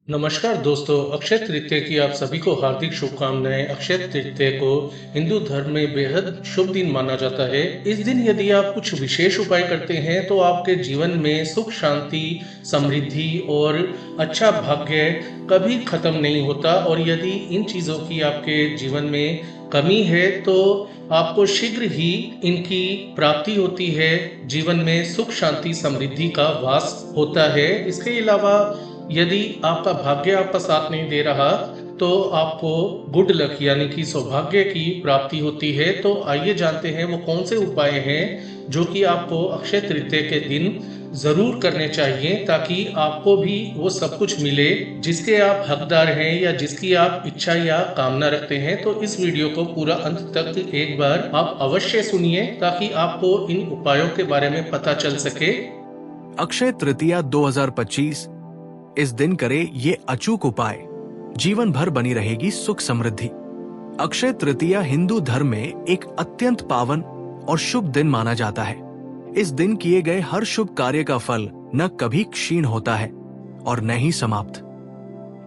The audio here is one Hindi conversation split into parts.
नमस्कार दोस्तों, अक्षय तृतीया की आप सभी को हार्दिक शुभकामनाएं। अक्षय तृतीया को हिंदू धर्म में बेहद शुभ दिन माना जाता है। इस दिन यदि आप कुछ विशेष उपाय करते हैं तो आपके जीवन में सुख, शांति, समृद्धि और अच्छा भाग्य कभी खत्म नहीं होता। और यदि इन चीज़ों की आपके जीवन में कमी है तो आपको शीघ्र ही इनकी प्राप्ति होती है। जीवन में सुख, शांति, समृद्धि का वास होता है। इसके अलावा यदि आपका भाग्य आपका साथ नहीं दे रहा तो आपको गुड लक यानी कि सौभाग्य की प्राप्ति होती है। तो आइए जानते हैं वो कौन से उपाय हैं जो कि आपको अक्षय तृतीया के दिन जरूर करने चाहिए, ताकि आपको भी वो सब कुछ मिले जिसके आप हकदार हैं या जिसकी आप इच्छा या कामना रखते हैं। तो इस वीडियो को पूरा अंत तक एक बार आप अवश्य सुनिए ताकि आपको इन उपायों के बारे में पता चल सके। अक्षय तृतीया 2025 इस दिन करे ये अचूक उपाय, जीवन भर बनी रहेगी सुख समृद्धि। अक्षय तृतीया हिंदू धर्म में एक अत्यंत पावन और शुभ दिन माना जाता है। इस दिन किए गए हर शुभ कार्य का फल न कभी क्षीण होता है और न ही समाप्त।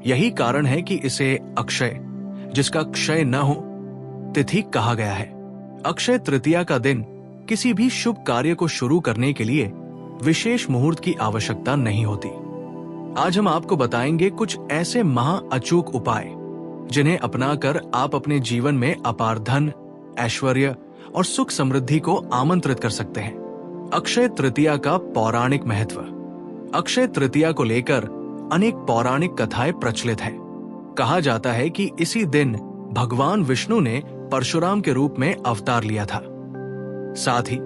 यही कारण है कि इसे अक्षय, जिसका क्षय न हो, तिथि कहा गया है। अक्षय तृतीया का दिन किसी भी शुभ कार्य को शुरू करने के लिए विशेष मुहूर्त की आवश्यकता नहीं होती। आज हम आपको बताएंगे कुछ ऐसे महा अचूक उपाय जिन्हें अपनाकर आप अपने जीवन में अपार धन, ऐश्वर्य और सुख समृद्धि को आमंत्रित कर सकते हैं। अक्षय तृतीया का पौराणिक महत्व। अक्षय तृतीया को लेकर अनेक पौराणिक कथाएं प्रचलित हैं। कहा जाता है कि इसी दिन भगवान विष्णु ने परशुराम के रूप में अवतार लिया था। साथ ही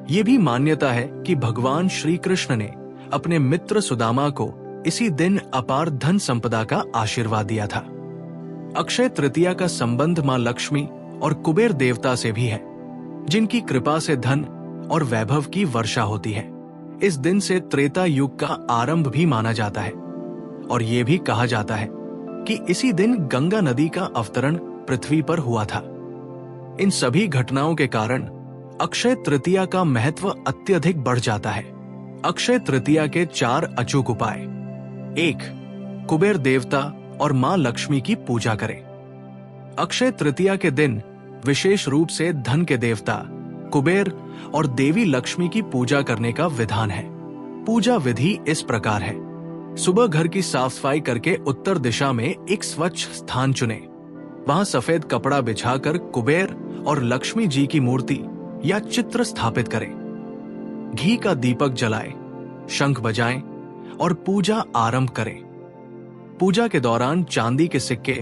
ये भी मान्यता है कि भगवान श्री कृष्ण ने अपने मित्र सुदामा को इसी दिन अपार धन संपदा का आशीर्वाद दिया था। अक्षय तृतीया का संबंध मां लक्ष्मी और कुबेर देवता से भी है, जिनकी कृपा से धन और वैभव की वर्षा होती है। इस दिन से त्रेता युग का आरंभ भी माना जाता है और ये भी कहा जाता है कि इसी दिन गंगा नदी का अवतरण पृथ्वी पर हुआ था। इन सभी घटनाओं के कारण अक्षय तृतीया का महत्व अत्यधिक बढ़ जाता है। अक्षय तृतीया के 4 अचूक उपाय। 1. कुबेर देवता और मां लक्ष्मी की पूजा करें। अक्षय तृतीया के दिन विशेष रूप से धन के देवता कुबेर और देवी लक्ष्मी की पूजा करने का विधान है। पूजा विधि इस प्रकार है। सुबह घर की साफ सफाई करके उत्तर दिशा में एक स्वच्छ स्थान चुनें। वहां सफेद कपड़ा बिछाकर कुबेर और लक्ष्मी जी की मूर्ति या चित्र स्थापित करें। घी का दीपक जलाएं, शंख बजाएं और पूजा आरंभ करें। पूजा के दौरान चांदी के सिक्के,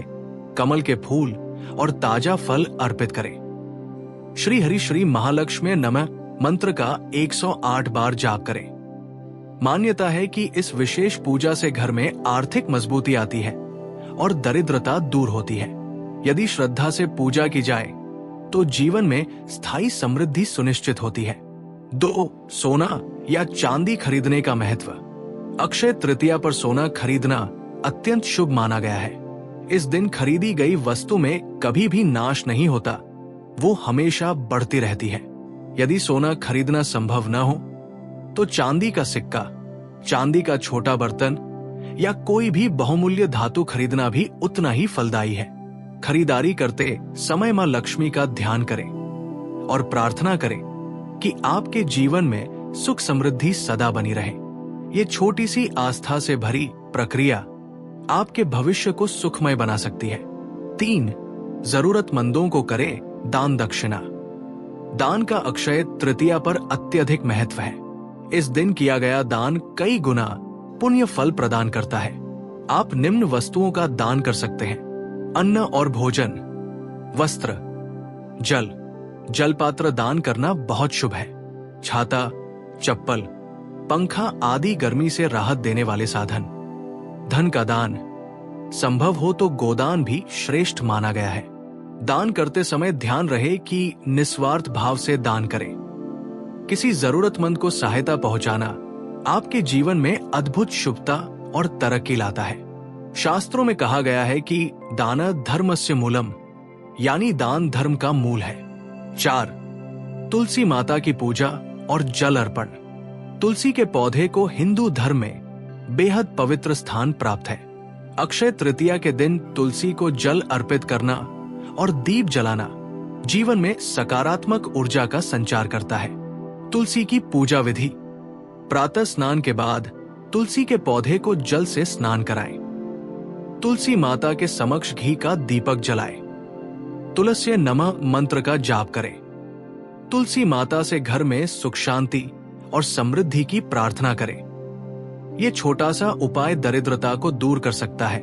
कमल के फूल और ताजा फल अर्पित करें। श्री हरि श्री महालक्ष्मी नमः मंत्र का 108 बार जाप करें। मान्यता है कि इस विशेष पूजा से घर में आर्थिक मजबूती आती है और दरिद्रता दूर होती है। यदि श्रद्धा से पूजा की जाए तो जीवन में स्थायी समृद्धि सुनिश्चित होती है। 2. सोना या चांदी खरीदने का महत्व। अक्षय तृतीया पर सोना खरीदना अत्यंत शुभ माना गया है। इस दिन खरीदी गई वस्तु में कभी भी नाश नहीं होता, वो हमेशा बढ़ती रहती है। यदि सोना खरीदना संभव न हो तो चांदी का सिक्का, चांदी का छोटा बर्तन या कोई भी बहुमूल्य धातु खरीदना भी उतना ही फलदायी है। खरीदारी करते समय मां लक्ष्मी का ध्यान करें और प्रार्थना करें कि आपके जीवन में सुख समृद्धि सदा बनी रहे। ये छोटी सी आस्था से भरी प्रक्रिया आपके भविष्य को सुखमय बना सकती है। 3. जरूरतमंदों को करें दान दक्षिणा। दान का अक्षय तृतीया पर अत्यधिक महत्व है। इस दिन किया गया दान कई गुना पुण्य फल प्रदान करता है। आप निम्न वस्तुओं का दान कर सकते हैं: अन्न और भोजन, वस्त्र, जल। जलपात्र दान करना बहुत शुभ है। छाता, चप्पल, पंखा आदि गर्मी से राहत देने वाले साधन। धन का दान, संभव हो तो गोदान भी श्रेष्ठ माना गया है। दान करते समय ध्यान रहे कि निस्वार्थ भाव से दान करें। किसी जरूरतमंद को सहायता पहुंचाना आपके जीवन में अद्भुत शुभता और तरक्की लाता है। शास्त्रों में कहा गया है कि दान धर्मस्य मूलम, यानी दान धर्म का मूल है। 4. तुलसी माता की पूजा और जल अर्पण। तुलसी के पौधे को हिंदू धर्म में बेहद पवित्र स्थान प्राप्त है। अक्षय तृतीया के दिन तुलसी को जल अर्पित करना और दीप जलाना जीवन में सकारात्मक ऊर्जा का संचार करता है। तुलसी की पूजा विधि। प्रातः स्नान के बाद तुलसी के पौधे को जल से स्नान कराएं। तुलसी माता के समक्ष घी का दीपक जलाएं। तुलस्य नमः मंत्र का जाप करें। तुलसी माता से घर में सुख शांति और समृद्धि की प्रार्थना करें। यह छोटा सा उपाय दरिद्रता को दूर कर सकता है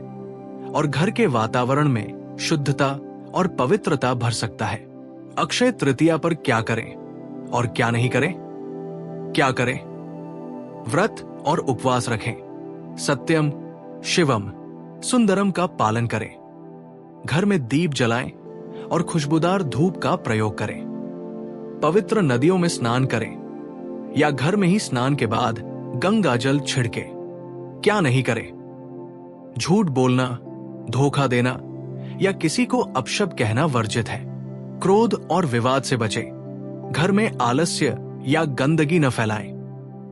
और घर के वातावरण में शुद्धता और पवित्रता भर सकता है। अक्षय तृतीया पर क्या करें और क्या नहीं करें? क्या करें? व्रत और उपवास रखें। सत्यम, शिवम, सुंदरम का पालन करें। घर में दीप जलाएं और खुशबूदार धूप का प्रयोग करें। पवित्र नदियों में स्नान करें या घर में ही स्नान के बाद गंगा जल छिड़के। क्या नहीं करें? झूठ बोलना, धोखा देना या किसी को अपशब्द कहना वर्जित है। क्रोध और विवाद से बचें। घर में आलस्य या गंदगी न फैलाएं।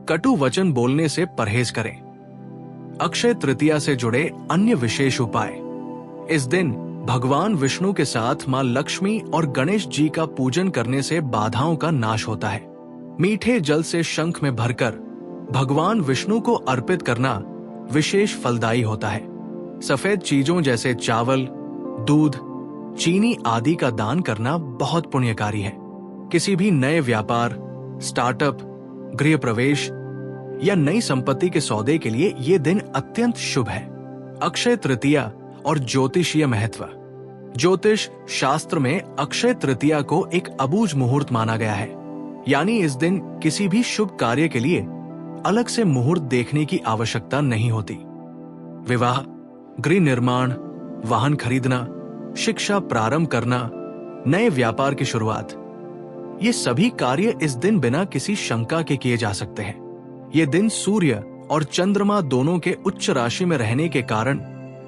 कटु वचन बोलने से परहेज करें। अक्षय तृतीया से जुड़े अन्य विशेष उपाय। इस दिन भगवान विष्णु के साथ मां लक्ष्मी और गणेश जी का पूजन करने से बाधाओं का नाश होता है। मीठे जल से शंख में भरकर भगवान विष्णु को अर्पित करना विशेष फलदायी होता है। सफेद चीजों जैसे चावल, दूध, चीनी आदि का दान करना बहुत पुण्यकारी है। किसी भी नए व्यापार, स्टार्टअप, गृह प्रवेश या नई संपत्ति के सौदे के लिए ये दिन अत्यंत शुभ है। अक्षय तृतीया और ज्योतिषीय महत्व। ज्योतिष शास्त्र में अक्षय तृतीया को एक अबूझ मुहूर्त माना गया है, यानी इस दिन किसी भी शुभ कार्य के लिए अलग से मुहूर्त देखने की आवश्यकता नहीं होती। विवाह, गृह निर्माण, वाहन खरीदना, शिक्षा प्रारंभ करना, नए व्यापार की शुरुआत, ये सभी कार्य इस दिन बिना किसी शंका के किए जा सकते हैं। ये दिन सूर्य और चंद्रमा दोनों के उच्च राशि में रहने के कारण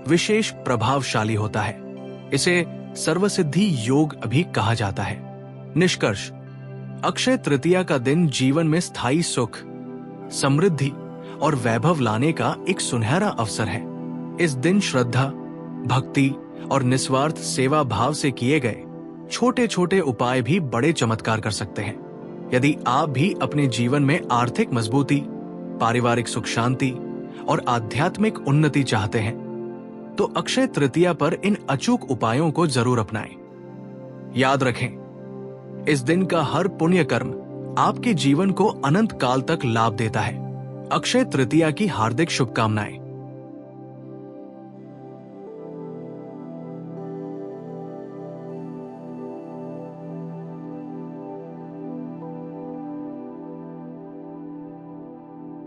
विशेष प्रभावशाली होता है। इसे सर्वसिद्धि योग भी कहा जाता है। निष्कर्ष, अक्षय तृतीया का दिन जीवन में स्थायी सुख, समृद्धि और वैभव लाने का एक सुनहरा अवसर है। इस दिन श्रद्धा, भक्ति और निस्वार्थ सेवा भाव से किए गए छोटे छोटे उपाय भी बड़े चमत्कार कर सकते हैं। यदि आप भी अपने जीवन में आर्थिक मजबूती, पारिवारिक सुख शांति और आध्यात्मिक उन्नति चाहते हैं, तो अक्षय तृतीया पर इन अचूक उपायों को जरूर अपनाएं। याद रखें, इस दिन का हर पुण्य कर्म आपके जीवन को अनंत काल तक लाभ देता है। अक्षय तृतीया की हार्दिक शुभकामनाएं।